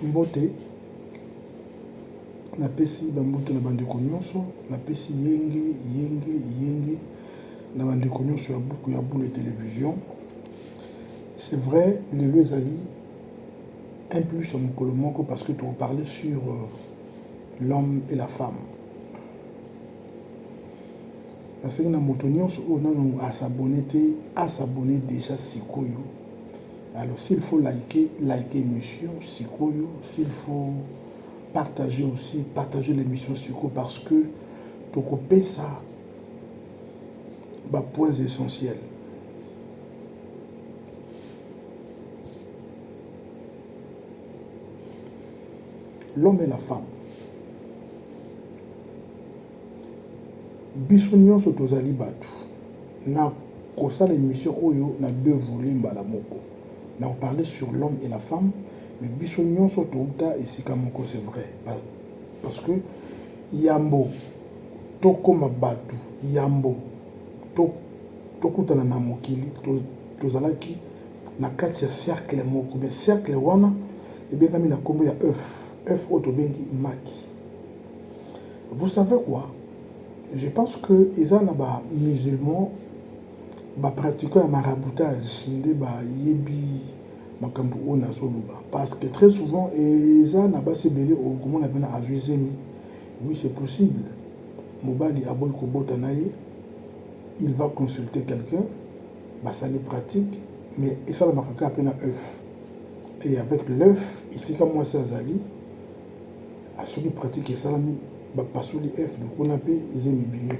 Mbote napesi bambote na bandeko nyonso, napesi yenge na bandeko nyonso ya buku ya Boule Télévision. C'est vrai, les Ezali un plus en mokolo moko parce que tu parlais sur l'homme et la femme. La seconde moto nyonso on a à s'abonner déjà Sikoyo. Alors s'il faut liker l'émission Sikoyo, s'il faut partager aussi, partager l'émission Sikoyo parce que pour couper ça, bah points essentiels. L'homme et la femme. Biso nyonso tozali batu. Na kosa l'émission oyo na deux volets mbala moko. Na on parlait sur l'homme et la femme, mais biso nyonso touta esika moko c'est vrai. Parce que yambo toko mabatu, yambo tokutana na mokili tozalaki na kati ya cercle moko, mais cercle wana ebengami na kombo ya œuf otobengi maki. Vous savez quoi? Je pense que les musulmans pratiquent un maraboutage parce que très souvent oui c'est possible. Mobali aboy kobota naye, il va consulter quelqu'un, ça les pratique, mais il ça la marque appelle un œuf. Et avec l'œuf, ici comme moi c'est Azali, à celui qui pratique ça l'ami pasuli F de Konape, ils aiment bien.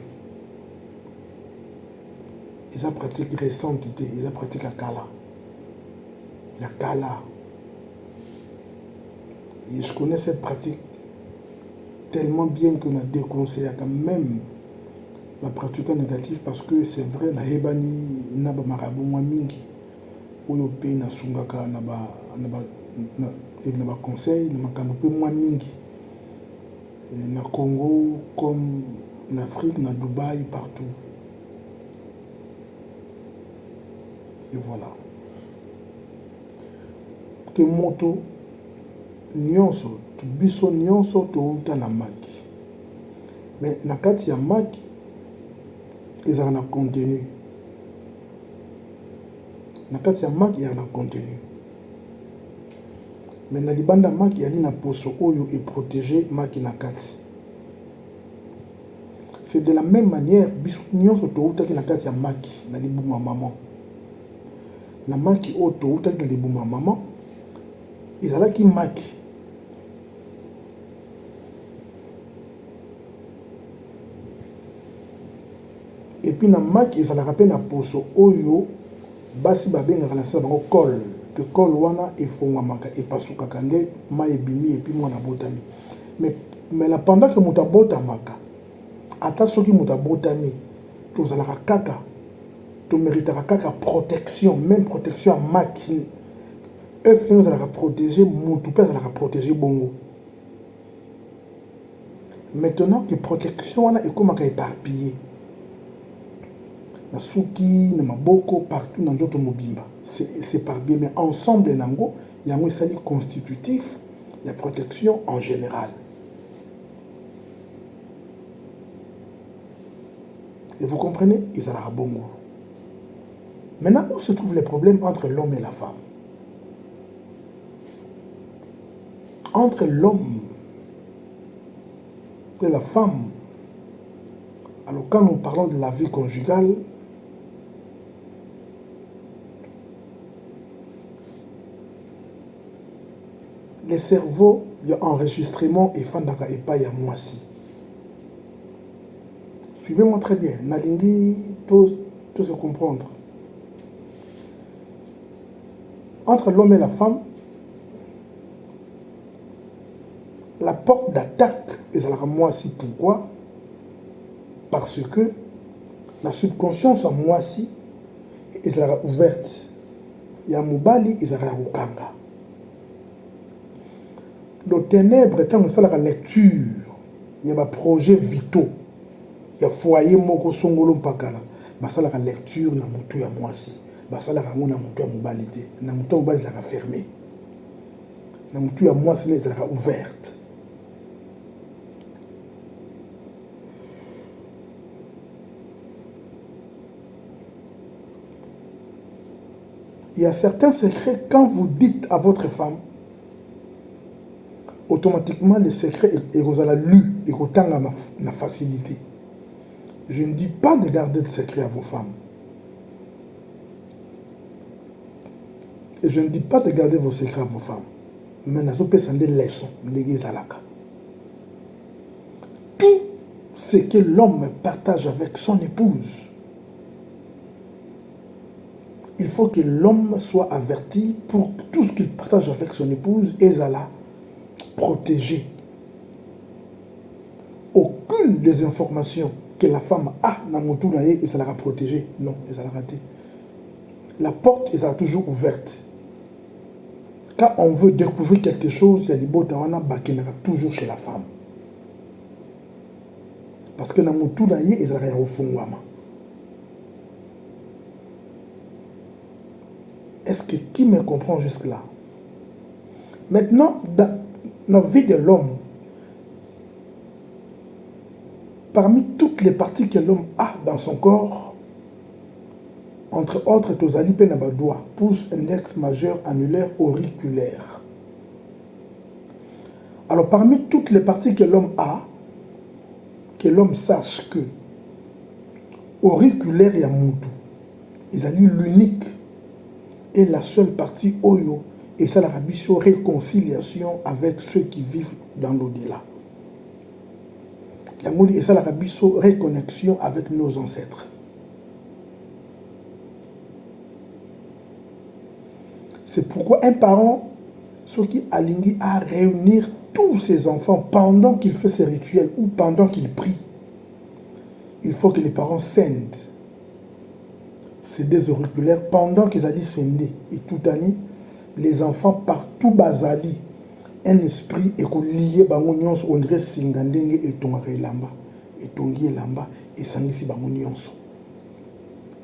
Ils ont pratique récente, ils ont pratique à Kala. Il y a Kala. Et je connais cette pratique tellement bien qu'on a déconseillé quand même la pratique négative parce que c'est vrai, na hebani na ba marabu mwa mingi oyo pe na sungaka na ba conseil na makambo pe mwa mingi. Na Congo, comme en Afrique, na Dubaï, partout. Et voilà. Que moto, nyonso, biso nyonso to uta na maki. Mais na kati ya maki, ils ont un contenu. Na kati ya maki, il y a un contenu. Mais na libanda maki yali na poso oyo et protéger maki na kati. C'est de la même manière biso nyonso to utaki na kati ya maki na libuma maman. Na maki o to utaki na libuma maman ezalaki maki. Et puis na maki ezalaka pe na poso oyo basi babengaka na sala bango col. Que col wana efongwamaka epasukaka nde mai ebimi epi mwana botami. Mais là pendant que muta botamaka ata soki muta botami tozalaka kaka to méritaka kaka protection, même protection à maki œuf nous allaka protéger mutu pe allaka protéger bongo. Maintenant que protection wana ekomaka éparpillé na suki na maboko partout dans nzoto mobimba c'est par bien mais ensemble nango yango esali constitutif la protection en général. Et vous comprenez, ils ont la bongo. Maintenant où se trouvent les problèmes entre l'homme et la femme? Entre l'homme et la femme. Alors quand nous parlons de la vie conjugale, les cerveaux, il y a enregistrement et fandaka et pas y a moisi. Suivez-moi très bien. Nalingi, tout se comprendre. Entre l'homme et la femme, la porte d'attaque est à la moisi. Pourquoi? Parce que la subconscience à moisi est ouverte. Il y a Moubali, il y a Rukanga. Le ténèbre étant la lecture, il y a des projets vitaux. Il y a foyer moko songolo mpakala. Ça la lecture na mutu ya mwasi. Ça la rango na mutu ya mubalité. Na mutu ya mubalité ça fermé. na mutu ya mwasi na ezalaka ouverte. Il y a certains secrets, quand vous dites à votre femme, automatiquement le secret est lu et la facilité. Je ne dis pas de garder de secret à vos femmes. Et je ne dis pas de garder vos secrets à vos femmes. Mais nous avons des leçons. Tout ce que l'homme partage avec son épouse, il faut que l'homme soit averti pour tout ce qu'il partage avec son épouse et la protéger. Aucune des informations que la femme a dans mon tour et ça la protéger. Non, elle sera ratée. La porte elle sera toujours ouverte. Quand on veut découvrir quelque chose, il y a des botawana bakenera toujours chez la femme. Parce que dans mon tour elle sera au fond. Est-ce que qui me comprend jusque-là? Maintenant, dans la vie de l'homme, parmi toutes les parties que l'homme a dans son corps, entre autres, tozali pe na ba doigt, pouce, index, majeur, annulaire, auriculaire. Alors, parmi toutes les parties que l'homme a, que l'homme sache que auriculaire et amutu, ils ont l'unique et la seule partie oyo, et ça la rabisso réconciliation avec ceux qui vivent dans l'au-delà. Et ça la rabisso réconnexion avec nos ancêtres. C'est pourquoi un parent, ce qui aligné à réunir tous ses enfants pendant qu'il fait ses rituels ou pendant qu'il prie, il faut que les parents scindent ces deux auriculaires pendant qu'ils allaient scinder. Et tout année, les enfants partout basali, un esprit et qu'on lié bango nyonso on dirait singandenge et tongare lamba et tongi lamba et sangisi bango nyonso.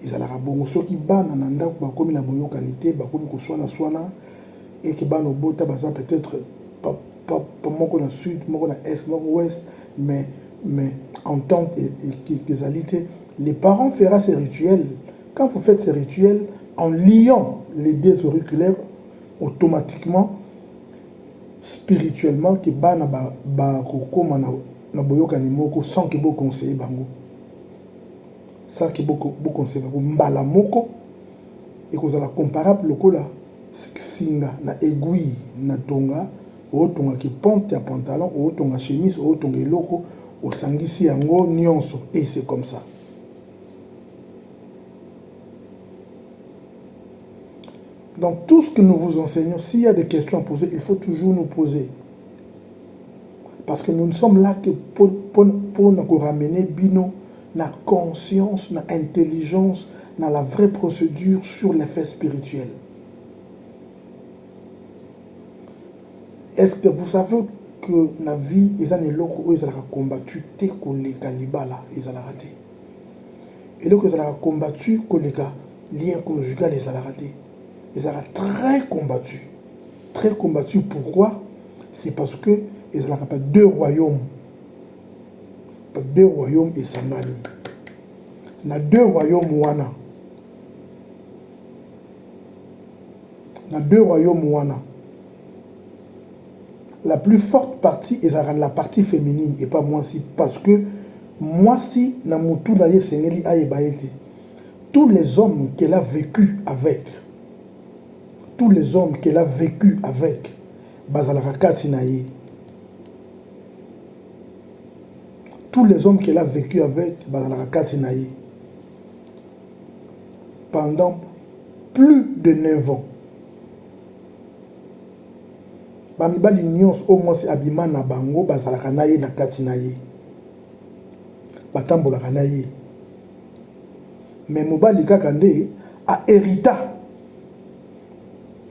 Ils allaient rabongo so ki bana nanda ba komi na boyo qualité ba komi ko swana et que bana bota baza peut-être pas moko na sud moko na est moko ouest mais en tant que les parents feront ces rituels. Quand vous faites ces rituels en liant les deux auriculaires automatiquement spirituellement que bana ba kokoma na boyoka ni moko sans que vous conseillez bango ça que beaucoup conseillez bango mbala moko et que vous allez comparable lokola singa na aiguille na tonga o tonga ki ponte ya pantalon o tonga chemise o tonga loko o sangisi yango nyonso et c'est comme ça. Donc tout ce que nous vous enseignons, s'il y a des questions à poser, il faut toujours nous poser. Parce que nous ne sommes là que pour nous ramener bino, la conscience, l'intelligence, la vraie procédure sur l'effet spirituel. Est-ce que vous savez que la vie, ils ont loko ils ont combattu te koleka libala, ils ont raté. Et donc ils ont combattu koleka lien conjugal, ils ont raté. Ils ont très combattu. Pourquoi? C'est parce que ils n'ont pas deux royaumes. Pas deux royaumes et Samani. Na deux royaumes wana. Na deux royaumes wana. La plus forte partie est la partie féminine et pas moi si parce que moi si na mutu na ye sengeli ayebaete. Tous les hommes qu'elle a vécu avec. Tous les hommes qu'elle a vécu avec Bazalarakati Naye. Tous les hommes qu'elle a vécu avec Bazalarakati Naye. Pendant plus de 9 ans. Bamiba l'union au moins c'est abima na bango Bazalaranaye na kati naye. Batambola naye. Mais Mobali Kakande a hérité.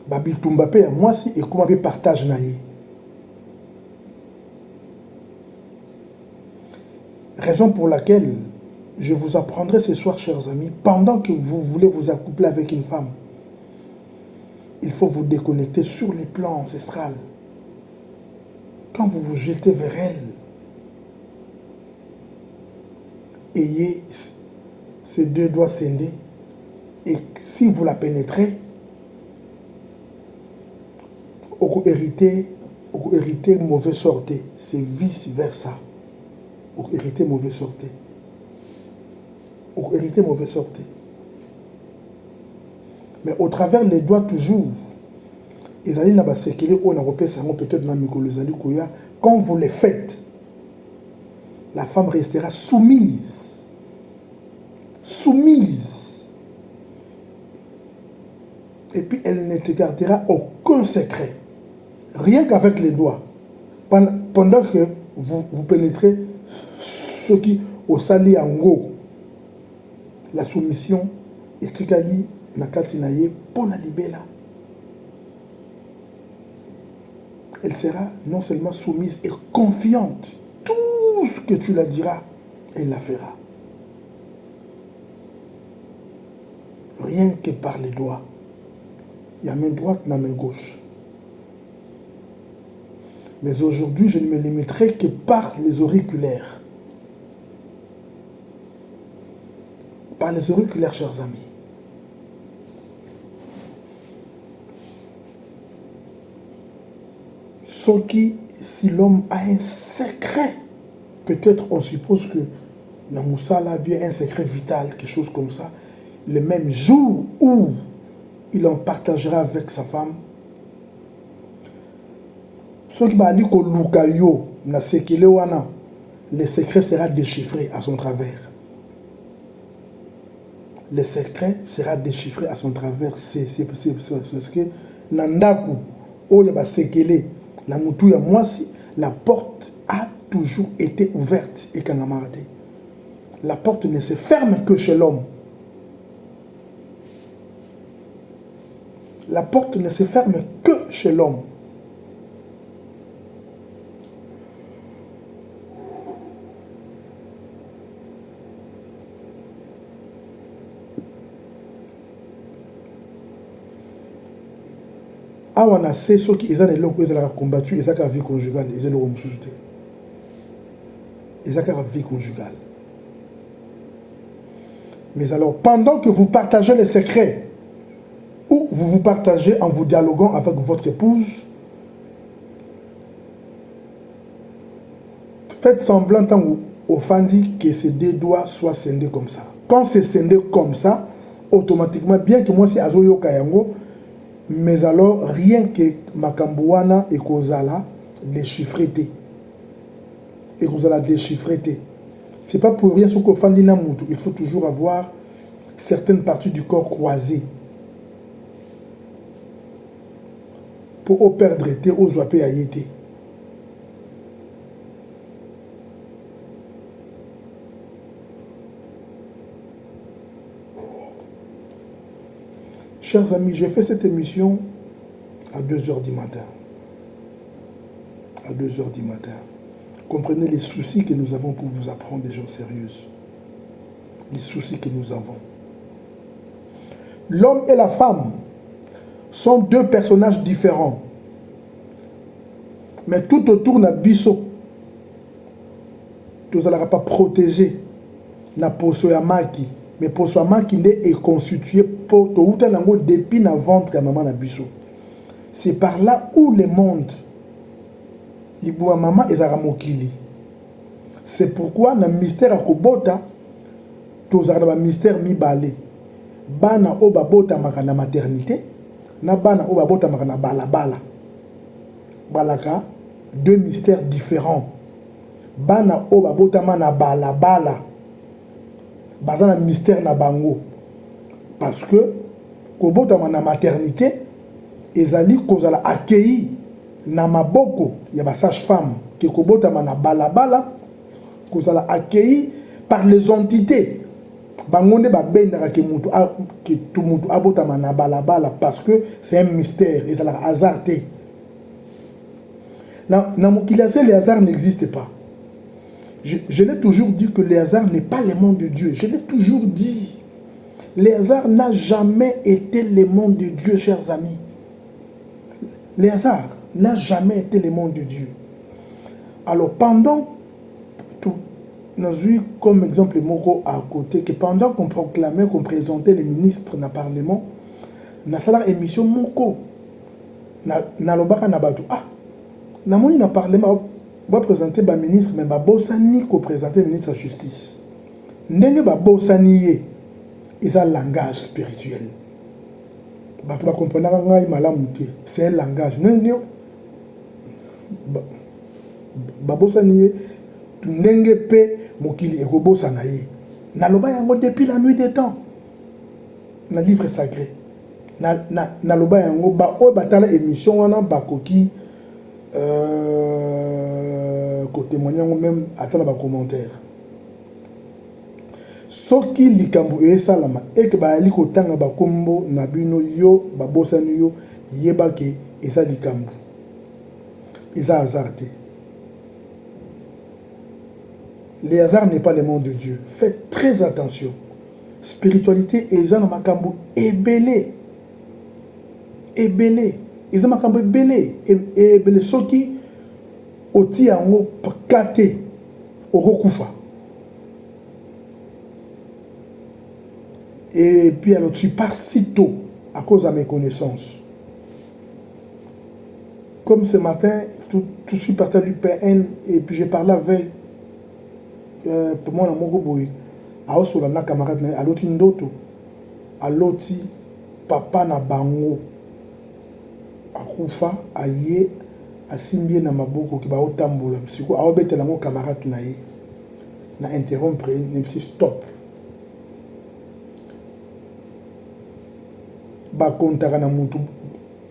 Babi Tumbape à moi si et comment partage naïe. Raison pour laquelle je vous apprendrai ce soir, chers amis, pendant que vous voulez vous accoupler avec une femme, il faut vous déconnecter sur les plans ancestrales quand vous vous jetez vers elle, ayez ces deux doigts scindés, et si vous la pénétrez, vous héritez mauvais sortie. C'est vice versa. Vous héritez mauvais sortie. Vous héritez mauvais sortie. Mais au travers les doigts toujours, ils allaient là-bas séquiller, on a repéré ça peut-être dans le quand vous les faites, la femme restera soumise. Soumise. Et puis elle ne te gardera aucun secret. Rien qu'avec les doigts. Pendant que vous pénétrez ce qui au sali en go, la soumission est tikali nakati naye pour la libéla. Elle sera non seulement soumise et confiante. Tout ce que tu la diras, elle la fera. Rien que par les doigts. Il y a main droite, la main gauche. Mais aujourd'hui, je ne me limiterai que par les auriculaires. Par les auriculaires, chers amis. Si l'homme a un secret, peut-être on suppose que la moussala a bien un secret vital, quelque chose comme ça, le même jour où il en partagera avec sa femme, le secret sera déchiffré à son travers. Le secret sera déchiffré à son travers. C'est ce que Nandaku, Oyaba Sekele, la Moutouya Mwasi, la porte a toujours été ouverte et Kangamarate. La porte ne se ferme que chez l'homme. La porte ne se ferme que chez l'homme. On a ceux qui ont combattu, ils ont la vie conjugale, ils ont la vie conjugale. Mais alors, pendant que vous partagez les secrets, ou vous vous partagez en vous dialoguant avec votre épouse, faites semblant au fandi que ces deux doigts soient scindés comme ça. Quand c'est scindé comme ça, automatiquement, bien que moi c'est Azoyo Kayango, mais alors rien que Makambouana et Kozala déchiffré. Et Kozala déchiffré. C'est pas pour rien ce qu'au fandi na mutu, il faut toujours avoir certaines parties du corps croisées. Pour perdre été, aux oipé à été. Chers amis, j'ai fait cette émission à 2h du matin. À 2h du matin. Comprenez les soucis que nous avons pour vous apprendre des choses sérieuses. Les soucis que nous avons. L'homme et la femme sont deux personnages différents. Mais tout autour n'a biso. Tout ça n'aura pas protégé. Na poso ya maki. Mais poso ya maki est constitué pour tout depuis na ventre ya maman na biso. C'est par là où le monde Iboua maman ezara mokili. C'est pourquoi na mystère à kobota tozara na mystère mibale. Bana o babota makana maternité na bana o babota makana balabala. Balaka deux mystères différents. Bana o babota mana balabala. Bazana mystère na bango. Parce que kobota mana maternité ezali kozala accueilli na maboko ya ba sage-femme que kobota mana balabala kozala accueilli par les entités bangonde ba bendaka ke mutu que tout mutu abota mana balabala parce que c'est un mystère ezala hasardé. Na mokilase les hasards n'existent pas. Je l'ai toujours dit que les hasards n'est pas le monde de Dieu. Je l'ai toujours dit. Les hasards n'a jamais été le monde de Dieu, chers amis. Les hasards n'a jamais été le monde de Dieu. Alors, pendant tout, nous avons eu comme exemple Moko à côté que pendant qu'on proclamait, qu'on présentait les ministres dans le Parlement, nous avons une émission Moko. Na lobaka na bato. Ah, na moni na Parlement, va présenter le ministre, mais ba bosani ko présenter le ministre de la Justice. Ndenge ba bosani ye, ils ont un langage spirituel. Bato ba comprendre ngai malamu te, c'est un langage. Ndenge ba bosani ye, ndenge pe mokili ekobosana ye. Na loba yango depuis la nuit des temps. Na livre sacré. Na loba yango ba o batala émission wana bakoki témoigner même attendre ba commentaire. Soki likambu esalama et que ba ali kotanga ba kombo na bino yo ba bosani yo yeba ke esa likambu. Esa hasard. Le hasard n'est pas le monde de Dieu. Faites très attention. Spiritualité eza na makambu ebele. Ebele. Eza makambu ebele. Ebele soki oti yango kate okokufa. Et puis alors tu pars si tôt à cause de mes connaissances. Comme ce matin, tout de suite parti à l'UPN et puis j'ai parlé avec pour moi, à Osola, na camarade, à l'autre ndoto, à l'autre papa na bango, à Koufa, à Yé, à Simbie na Maboko, qui va au tamboula, psycho, à obéter la mon camarade na Yé, na interrompre, ne si stop. Ba kontaka na mutu,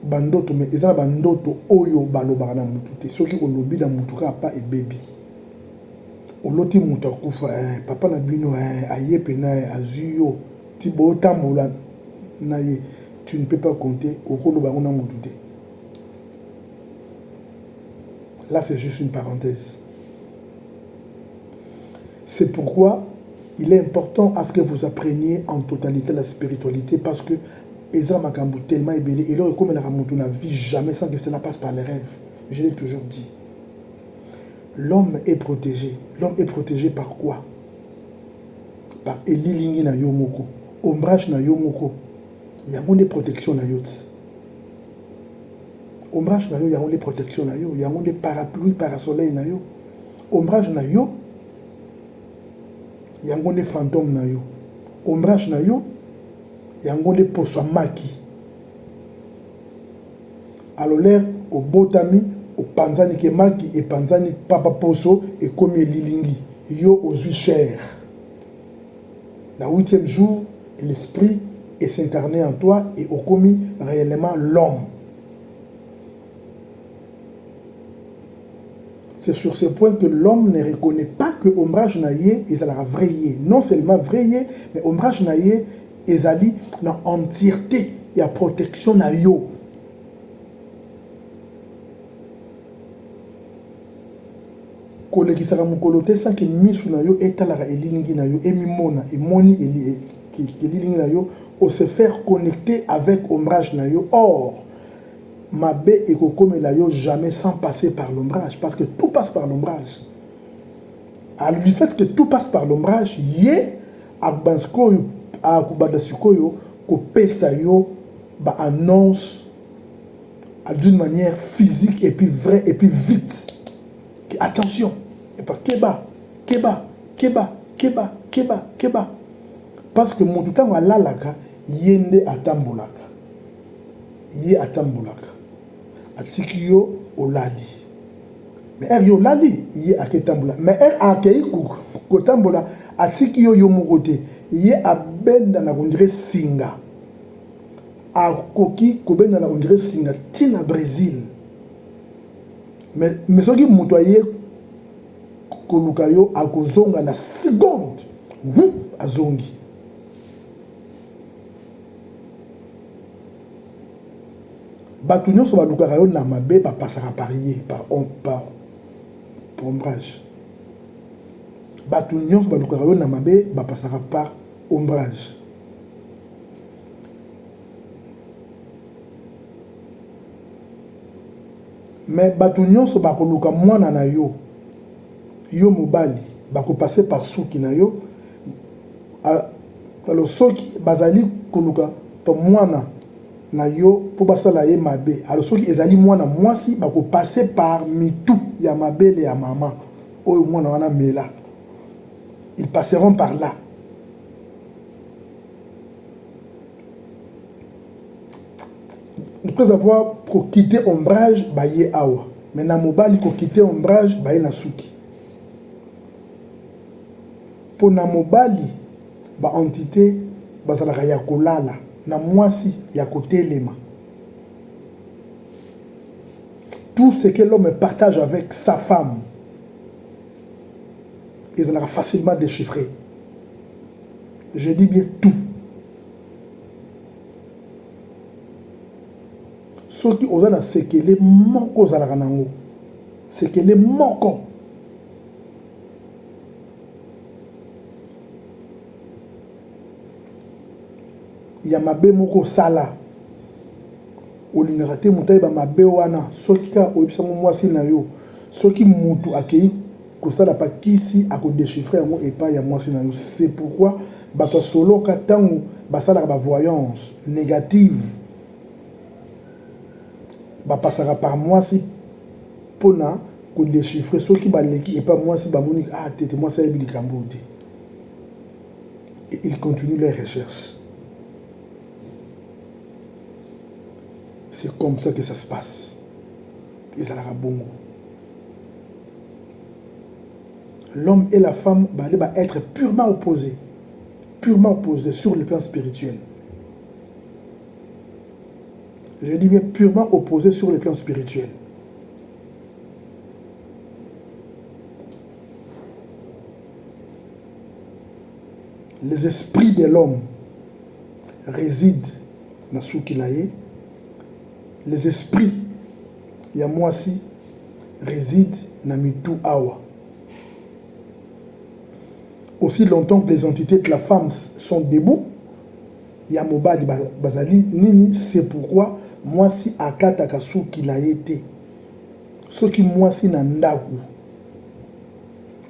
bandoto, mais ils ont bandoto, oyo, balobara na mutu, te, ceux qui ont lobby na mutu, pas et baby. Oloti muta kufa papa na bino aye pena azuyo tibo tambola na ye tu ne peux pas compter okolo bango na mututé. Là c'est juste une parenthèse. C'est pourquoi il est important à ce que vous appreniez en totalité la spiritualité parce que ezra makambu tellement ébélé et là comme la ramontu na vie jamais sans que cela passe par les rêves. Je l'ai toujours dit. L'homme est protégé. L'homme est protégé par quoi? Par Elilingi na Yomoko. Ombrage na Yomoko. Il y a des protections na Yoti. Ombrage na Yo, il y a des protections na Yo. Il y a des parapluies, parasoleil na Yo. Ombrage na Yo, il y a des fantômes na Yo. Ombrage na Yo, il y a des postes maki. Alors l'air au botami. Au panzani kemaki et panzani papa poso et comme lilingi yo aux cher. Le 8e jour, l'esprit est s'incarné en toi et au commis réellement l'homme. C'est sur ce point que l'homme ne reconnaît pas que ombrage naïe est la vraie. Non seulement vrai, mais ombrage naïe est ali dans entièreté et à protection naïo. Kolekisaka mukolo te sans que misu na yo etalara elilingi na yo emimona emoni elilingi na yo au se faire connecter avec ombrage na yo. Or mabe ekokome la yo jamais sans passer par l'ombrage parce que tout passe par l'ombrage. Alors du fait que tout passe par l'ombrage yé akbanskoyo akubada sikoyo ko pesa yo ba annonce d'une manière physique et puis vraie et puis vite. Attention, et pas keba. Parce que mon tout temps, lalaka, yende atambolaka. Yé atambolaka. Atikio olali. Mais er yo lali, yé aketambola. Mais er akei kotambola, atikio yo mugote. Yé abenda na kondire singa. Akoki kobenda na kondire singa. Tina Brésil. Mais ce qui moutoye kolukayo a kozonga na seconde azongi. Batunyo so balukarayo na mabe pa pasara parier par ombrage. Batunyo so balukarayo na mabe ba pasara par ombrage. Mais bato nyonso bakoluka mwana na yo yo mobali bako passer par souki na yo alors soki bazali koluka pa mwana na yo po basala ye mabe alors soki ezali mwana mwasi bako passer par mitu ya mabele ya maman oyo mwana wana mela ils passeront par là. Après avoir quitté ombrage baye awa maintenant mobali ko quitter ombrage baye na souki pour na mobali ba entité bazalaka ya kolala na mwasi ya kotelema. Tout ce que l'homme partage avec sa femme ils allons facilement déchiffrer. Je dis bien tout. Ce qui osent na sekele moko ozalaka nango. Sekele moko. Ya mabe moko sala. Olingaka te mutai ba mabe wana soki ka oyebisa mwasi na yo. Soki mutu akei kosala pa kisi ako déchiffrer yango epa ya mwasi na yo. C'est pourquoi bato solo ka tango basalaka ba voyance négative. Ba passera par mwasi pona ko déchiffrer soki baleki epa mwasi ba moni ah tete mwasi ya bilikambo te. Et ils continuent leurs recherches. C'est comme ça que ça se passe. Ils allaient à bongo. L'homme et la femme vont être purement opposés sur le plan spirituel. Je dis bien purement opposés sur le plan spirituel. Les esprits de l'homme résident dans ce qu'il a. Les esprits ya mwasi résident dans mitu awa. Aussi longtemps que les entités de la femme sont debout, ya mobali bazali nini, c'est pourquoi mwasi akataka suki na yete. Soki mwasi na ndaku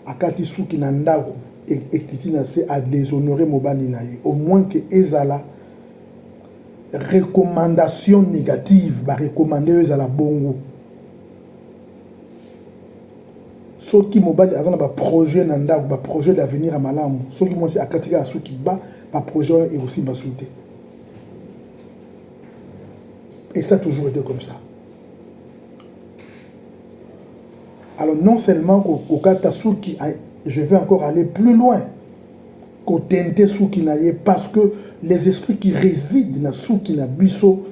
akati suki na ndaku ekiti na se a déshonorer mobali na ye. Au moins que ezala recommandation négative, ba recommander ezala bongo. Soki mobali azana ba projet na ndaku, ba projet d'avenir à malamu. Soki mwasi akatika suki ba projet et aussi basulté. Et ça a toujours été comme ça. Alors non seulement au kata suki, je vais encore aller plus loin. Kotente suki na ye, parce que les esprits qui résident dans suki na biso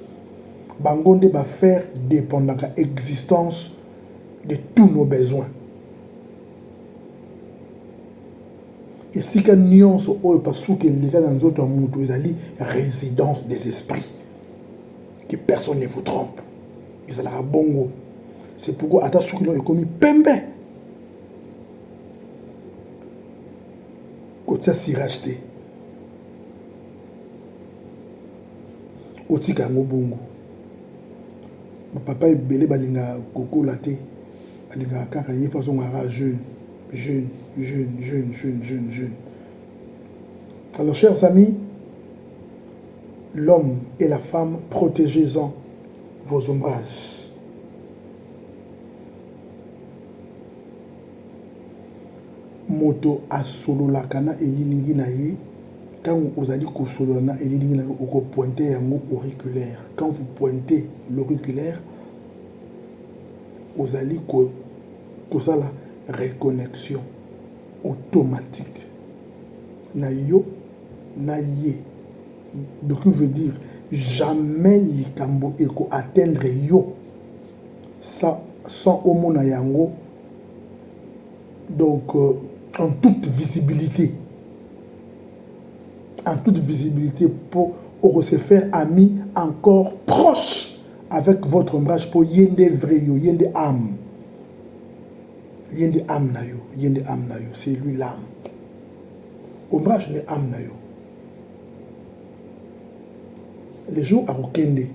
bangonde va faire dépendre de l'existence de tous nos besoins. Et si que nuance ou pas suki les cas dans d'autres mondes, ils allaient résidence des esprits, que personne ne vous trompe. Ils allaient à bongo. C'est pourquoi ata suki là est commis pembe. Kotia si racheté. Otika ngo bongo. Mon papa est belé balinga koko laté. Balinga kaka yé façon ara jeune. Alors chers amis, l'homme et la femme, protégez-en vos ombrages. Moto asolo la kana elilingi na ye quand vous allez solo na elilingi na oko pointer yango auriculaire. Quand vous pointez l'auriculaire, vous allez ça la reconnexion automatique na yo na ye. Donc je veux dire jamais likambo eko atteindre yo sans omona yango. Donc en toute visibilité pour se faire ami encore proche avec votre ombrage pour yende vrai yo, yende âme na yo, c'est lui l'âme. Ombrage le âme na yo. Les jours à Rokende,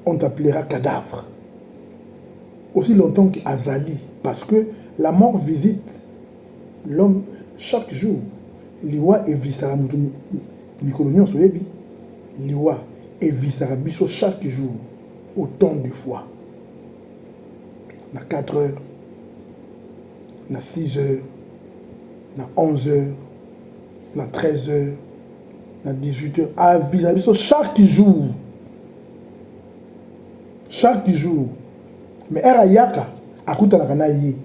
on t'appellera cadavre. aussi longtemps qu'Azali, parce que la mort visite l'homme chaque jour. Liwa et visara mutu mikolonio soyebi. Liwa et visara biso chaque jour, autant de fois. Na 4 heures, na 6 heures, na 11 heures, na 13 heures, na 18 heures, à visara biso chaque jour. Chaque jour. Mais era yaka, akuta na kana yi.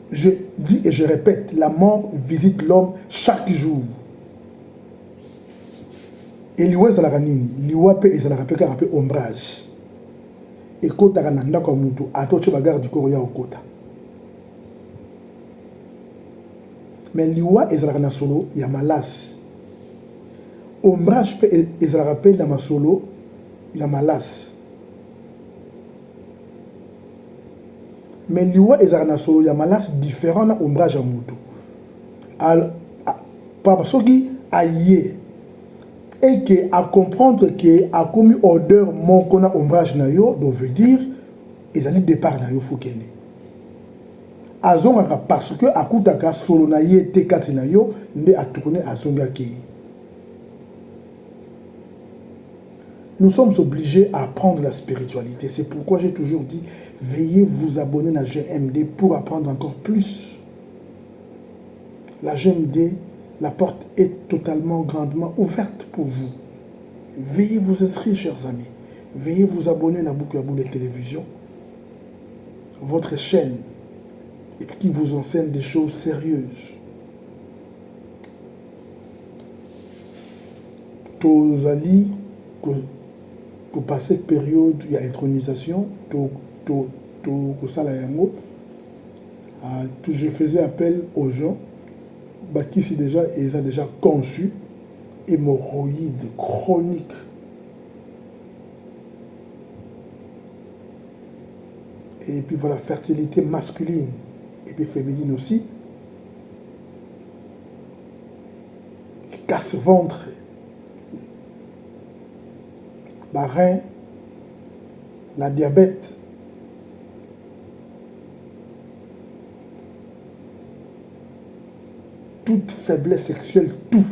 Je dis et je répète, la mort visite l'homme chaque jour. Et liwa ezalaka nini? Liwa pe ezalaka pe kaka pe ombrage. Ekotaka na ndako ya mutu atoche bagarde du corps ya okota. Mais liwa ezalaka na solo ya malasi. Ombrage pe ezalaka pe na masolo ya malasi. Mais liwa ezalaka na solo ya malasi différent na ombrage ya mutu. Papa soki aye et que à comprendre que a commis odeur mon kona ombrage na yo, donc veut dire ezali départ na yo fokene. Azongaka parce que akutaka solo na ye te kati na yo nde atukone azongaki. Nous sommes obligés à apprendre la spiritualité. C'est pourquoi j'ai toujours dit, veillez vous abonner à GMD pour apprendre encore plus. La GMD, la porte est totalement, grandement ouverte pour vous. Veuillez vous inscrire, chers amis. Veuillez vous abonner à Boukabou de télévision, votre chaîne, et qui vous enseigne des choses sérieuses. Tozali, que passer cette période, il y a intronisation, je faisais appel aux gens qui sont déjà, ils ont déjà conçu hémorroïdes chroniques. Et puis voilà, fertilité masculine et puis féminine aussi. Casse-ventre, rein, la diabète, toute faiblesse sexuelle, tout.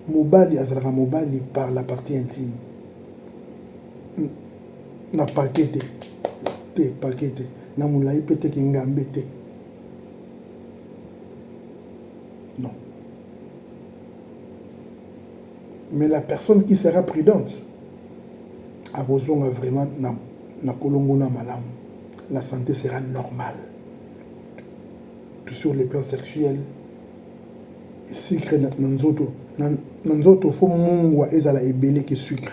Mobali, azalaka mobali par la partie intime. Na pakete, te pakete, na moulaï pete kingambe te. Non. Mais la personne qui sera prudente a besoin vraiment na kolongo na malam. La santé sera normale. Tout sur le plan sexuel. Sucre nanzoto faut mungwa ezala ebele ke sucre.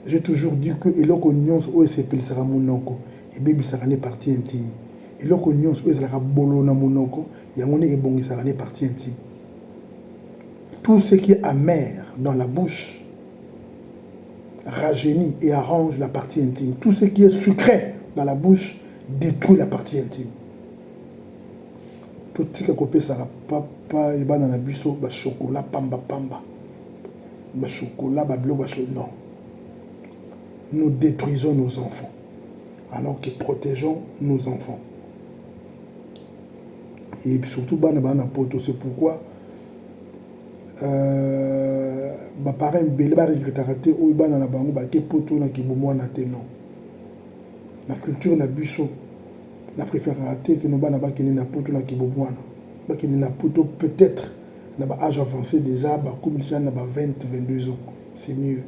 J'ai toujours dit que eloko nyonso o esepelisaka monoko ebebisaka ne partie intime. Eloko nyonso o ezalaka bolo na monoko yango ne ebongisaka ne partie intime. Tout ce qui est amer dans la bouche rajeunit et arrange la partie intime. Tout ce qui est sucré dans la bouche détruit la partie intime. Tout ce qui est papa et dans la buisson, chocolat, pamba, chocolat, non. Nous détruisons nos enfants alors que protégeons nos enfants. Et surtout, c'est pourquoi parents belé ba regretter o bana na bango ba ke poto na kibomo na te non. La culture na buso na préféré que nos bana ba kini na poto na kibomo na ba kini na poto peut-être na ba âge avancé déjà ba comme déjà na ba 20 22 ans, c'est mieux.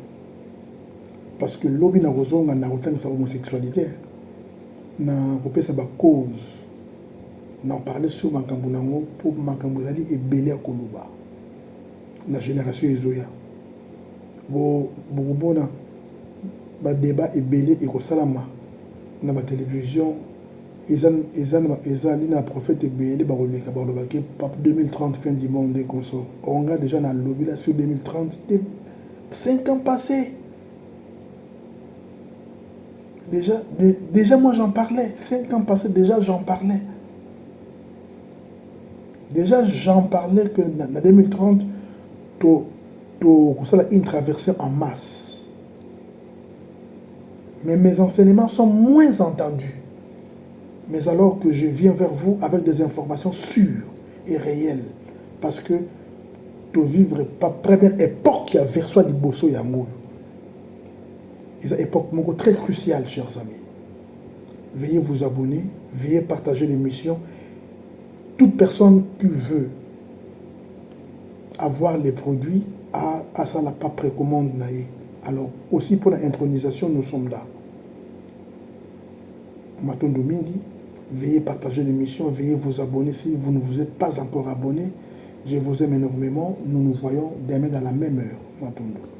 Parce que l'obi na kozonga na kotanga sa homosexualité na kopesa ba cause na parler sur makambo nango pour makambo zali ebele akoloba. La génération Ezoya. Bon, débat est belé et que salama na la télévision. Ils ont prophète belé baroleka baroleka 2030 fin du monde et consort. On a déjà dans le lobby là sur 2030 5 ans passés. Déjà moi j'en parlais. 5 ans passés déjà j'en parlais. Déjà j'en parlais que dans 2030 to une traversée en masse. Mais mes enseignements sont moins entendus. Mais alors que je viens vers vous avec des informations sûres et réelles, parce que tu vivre pas première époque qui a versé Liboso Yango. C'est une époque très cruciale, chers amis. Veuillez vous abonner, veuillez partager l'émission. Toute personne qui veut avoir les produits à ça n'a pas précommande. Alors, aussi pour l'intronisation, nous sommes là. Matondo Mingi, veuillez partager l'émission, veuillez vous abonner si vous ne vous êtes pas encore abonné. Je vous aime énormément. Nous nous voyons demain dans la même heure. Matondo.